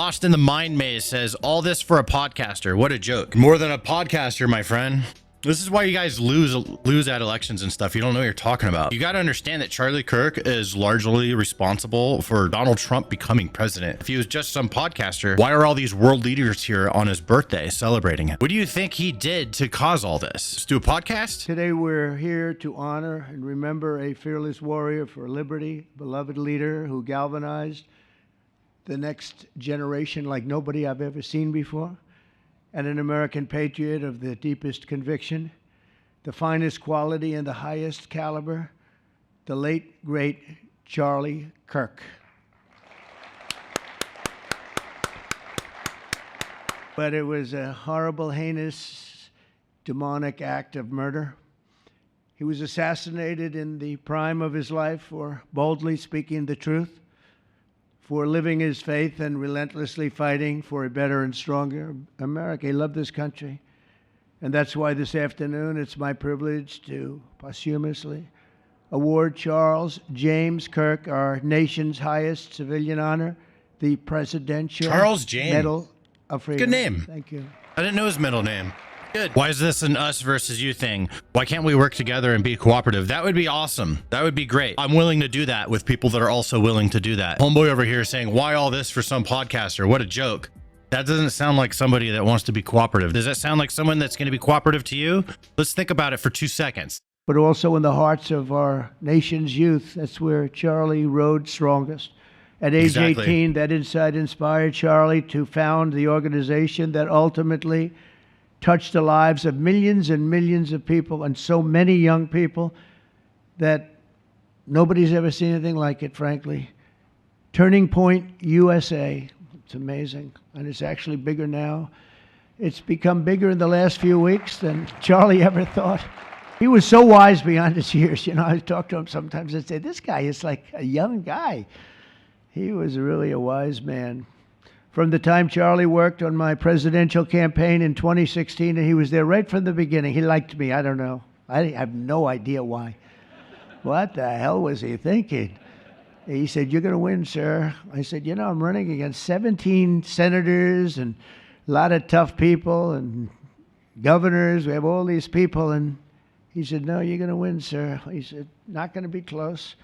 Lost in the Mind Maze says, all this for a podcaster. What a joke. More than a podcaster, my friend. This is why you guys lose at elections and stuff. You don't know what you're talking about. You got to understand that Charlie Kirk is largely responsible for Donald Trump becoming president. If he was just some podcaster, why are all these world leaders here on his birthday celebrating it? What do you think he did to cause all this? Just do a podcast? Today we're here to honor and remember a fearless warrior for liberty, beloved leader who galvanized the next generation like nobody I've ever seen before, and an American patriot of the deepest conviction, the finest quality and the highest caliber, the late, great Charlie Kirk. But it was a horrible, heinous, demonic act of murder. He was assassinated in the prime of his life for boldly speaking the truth, for living his faith and relentlessly fighting for a better and stronger America. He loved this country. And that's why this afternoon it's my privilege to posthumously award Charles James Kirk, our nation's highest civilian honor, the Presidential Medal of Freedom. Good name. Thank you. I didn't know his middle name. Good. Why is this an us versus you thing? Why can't we work together and be cooperative? That would be awesome. That would be great. I'm willing to do that with people that are also willing to do that. Homeboy over here saying, why all this for some podcaster? What a joke. That doesn't sound like somebody that wants to be cooperative. Does that sound like someone that's going to be cooperative to you? Let's think about it for 2 seconds. But also in the hearts of our nation's youth. That's where Charlie rode strongest. At age 18, that insight inspired Charlie to found the organization that ultimately touched the lives of millions and millions of people, and so many young people that nobody's ever seen anything like it, frankly. Turning Point USA. It's amazing. And it's actually bigger now. It's become bigger in the last few weeks than Charlie ever thought. He was so wise beyond his years. You know, I talk to him sometimes and say, this guy is like a young guy. He was really a wise man. From the time Charlie worked on my presidential campaign in 2016, and he was there right from the beginning. He liked me. I don't know. I have no idea why. What the hell was he thinking? He said, you're going to win, sir. I said, you know, I'm running against 17 senators and a lot of tough people and governors. We have all these people. And he said, no, you're going to win, sir. He said, not going to be close.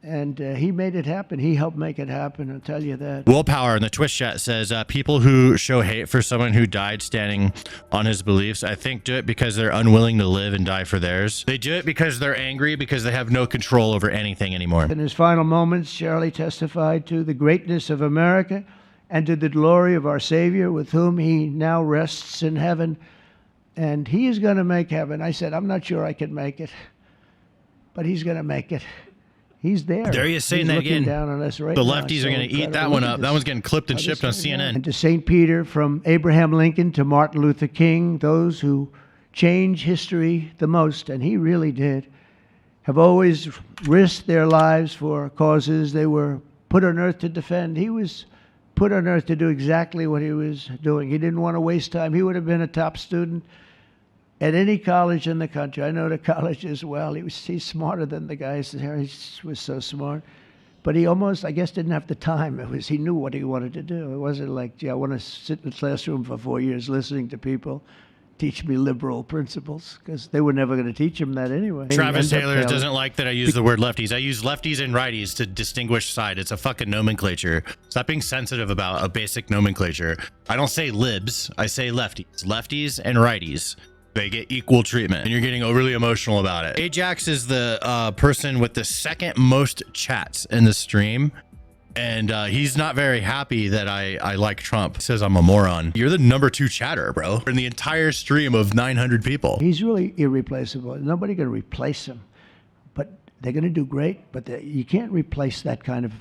And he made it happen. He helped make it happen, I'll tell you that. Willpower in the Twitch chat says, people who show hate for someone who died standing on his beliefs, I think do it because they're unwilling to live and die for theirs. They do it because they're angry, because they have no control over anything anymore. In his final moments, Charlie testified to the greatness of America and to the glory of our Savior, with whom he now rests in heaven. And he is going to make heaven. I said, I'm not sure I can make it, but he's going to make it. He's there. There he is saying that again. Down on us right the now. lefties are going to eat that one up. That one's getting clipped and shipped on CNN. And to St. Peter, from Abraham Lincoln to Martin Luther King, those who change history the most, and he really did, have always risked their lives for causes they were put on earth to defend. He was put on earth to do exactly what he was doing. He didn't want to waste time. He would have been a top student at any college in the country. I know the college as well. He's smarter than the guys there. He was so smart. But he almost, I guess, didn't have the time. He knew what he wanted to do. It wasn't like, gee, I want to sit in the classroom for 4 years listening to people teach me liberal principles, because they were never going to teach him that anyway. Travis Taylor doesn't like that I use the word lefties. I use lefties and righties to distinguish side. It's a fucking nomenclature. Stop being sensitive about a basic nomenclature. I don't say libs. I say lefties. Lefties and righties. They get equal treatment, and you're getting overly emotional about it. Ajax is the person with the second most chats in the stream, and he's not very happy that I like Trump. He says I'm a moron. You're the #2 chatter, bro, in the entire stream of 900 people. He's really irreplaceable. Nobody can replace him, but they're going to do great. But you can't replace that kind of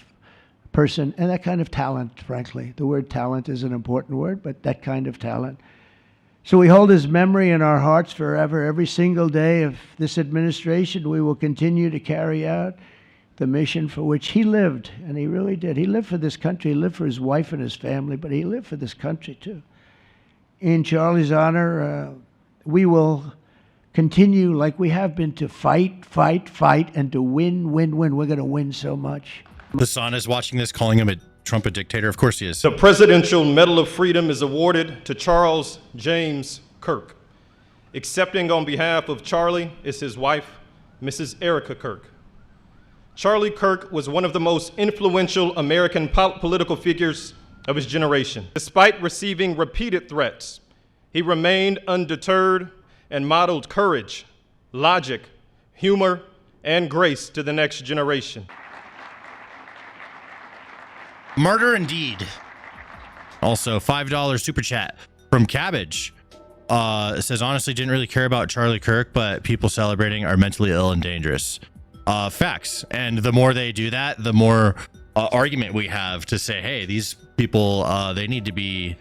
person and that kind of talent, frankly. The word talent is an important word, but that kind of talent. So we hold his memory in our hearts forever. Every single day of this administration, we will continue to carry out the mission for which he lived, and he really did. He lived for this country. He lived for his wife and his family, but he lived for this country too. In Charlie's honor, we will continue like we have been to fight, fight, fight, and to win, win, win. We're going to win so much. Hassan is watching this, calling him a Trump a dictator? Of course he is. The Presidential Medal of Freedom is awarded to Charles James Kirk. Accepting on behalf of Charlie is his wife, Mrs. Erika Kirk. Charlie Kirk was one of the most influential American political figures of his generation. Despite receiving repeated threats, he remained undeterred and modeled courage, logic, humor, and grace to the next generation. Martyr indeed. Also, $5 super chat from Cabbage. It says, honestly, didn't really care about Charlie Kirk, but people celebrating are mentally ill and dangerous. Facts. And the more they do that, the more argument we have to say, hey, these people, they need to be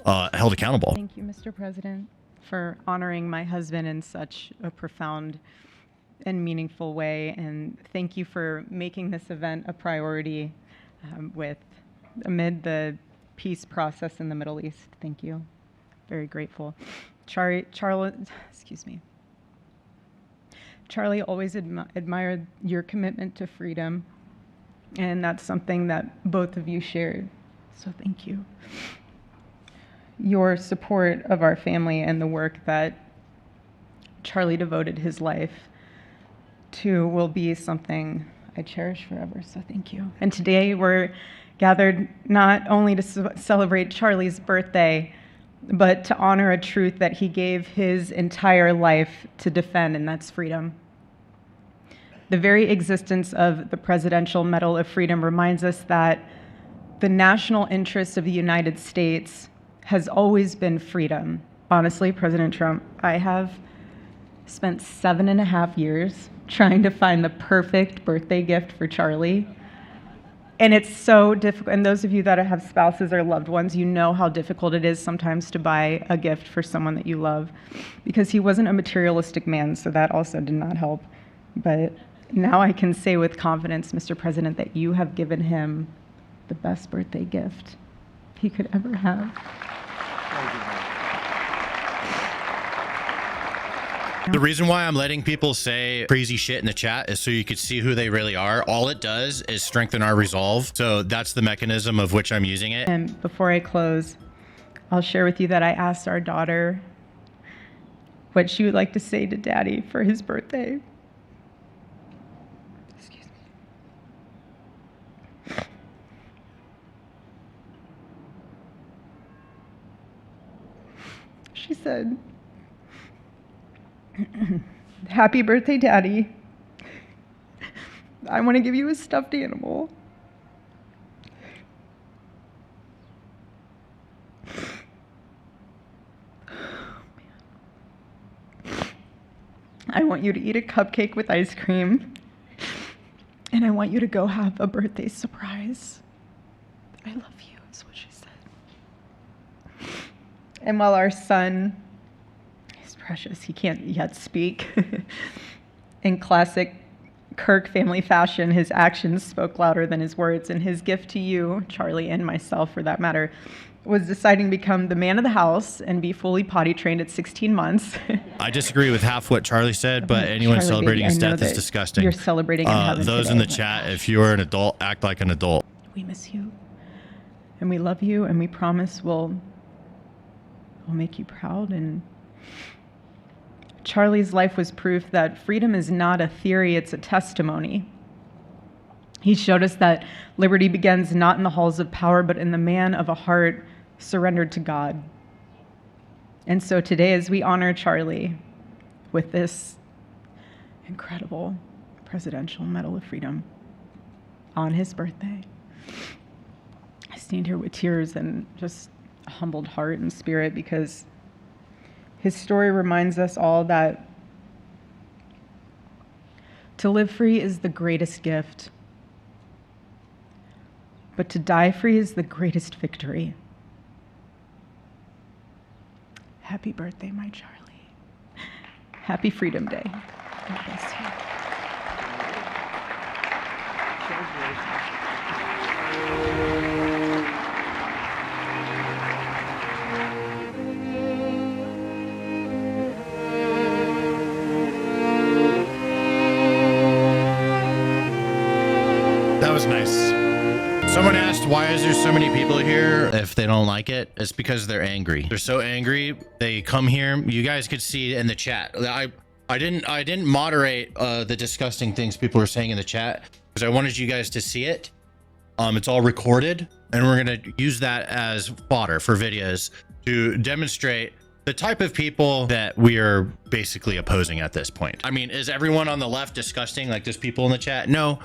held accountable. Thank you, Mr. President, for honoring my husband in such a profound and meaningful way. And thank you for making this event a priority amid the peace process in the Middle East. Thank you. Very grateful. Charlie always admired your commitment to freedom, and that's something that both of you shared. So thank you. Your support of our family and the work that Charlie devoted his life to will be something I cherish forever, so thank you. And today we're gathered not only to celebrate Charlie's birthday, but to honor a truth that he gave his entire life to defend, and that's freedom. The very existence of the Presidential Medal of Freedom reminds us that the national interest of the United States has always been freedom. Honestly, President Trump, I have spent 7.5 years trying to find the perfect birthday gift for Charlie. And it's so difficult. And those of you that have spouses or loved ones, you know how difficult it is sometimes to buy a gift for someone that you love, because he wasn't a materialistic man, so that also did not help. But now I can say with confidence, Mr. President, that you have given him the best birthday gift he could ever have. The reason why I'm letting people say crazy shit in the chat is so you could see who they really are. All it does is strengthen our resolve. So that's the mechanism of which I'm using it. And before I close, I'll share with you that I asked our daughter what she would like to say to Daddy for his birthday. Excuse me. She said, "Happy birthday, Daddy. I want to give you a stuffed animal. I want you to eat a cupcake with ice cream, and I want you to go have a birthday surprise. I love you," is what she said. And while our son, he's precious, he can't yet speak, in classic Kirk family fashion, his actions spoke louder than his words, and his gift to you, Charlie, and myself for that matter, was deciding to become the man of the house and be fully potty trained at 16 months. I disagree with half what Charlie said, but anyone Charlie, celebrating baby, his I know death is that disgusting. You're celebrating in heaven those today. in the chat, if you're an adult, act like an adult. We miss you, and we love you, and we promise we'll make you proud. And Charlie's life was proof that freedom is not a theory, it's a testimony. He showed us that liberty begins not in the halls of power, but in the man of a heart surrendered to God. And so today, as we honor Charlie with this incredible Presidential Medal of Freedom on his birthday, I stand here with tears and just a humbled heart and spirit, because his story reminds us all that to live free is the greatest gift, but to die free is the greatest victory. Happy birthday, my Charlie. Happy Freedom Day. God bless you. That was nice. Someone asked why is there so many people here if they don't like it? It's because they're angry. They're so angry. They come here. You guys could see in the chat. I didn't moderate the disgusting things people were saying in the chat because I wanted you guys to see it. It's all recorded, and we're gonna use that as fodder for videos to demonstrate the type of people that we are basically opposing at this point. I mean, is everyone on the left disgusting? Like there's people in the chat? No,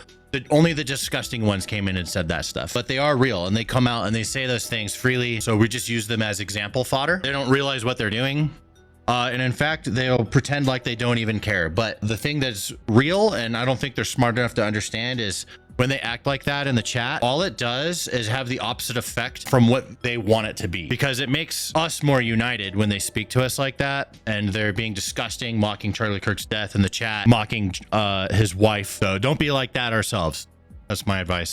only the disgusting ones came in and said that stuff, but they are real and they come out and they say those things freely. So we just use them as example fodder. They don't realize what they're doing. And in fact, they'll pretend like they don't even care. But the thing that's real, and I don't think they're smart enough to understand, is when they act like that in the chat, all it does is have the opposite effect from what they want it to be, because it makes us more united when they speak to us like that. And they're being disgusting, mocking Charlie Kirk's death in the chat, mocking his wife. So don't be like that ourselves. That's my advice.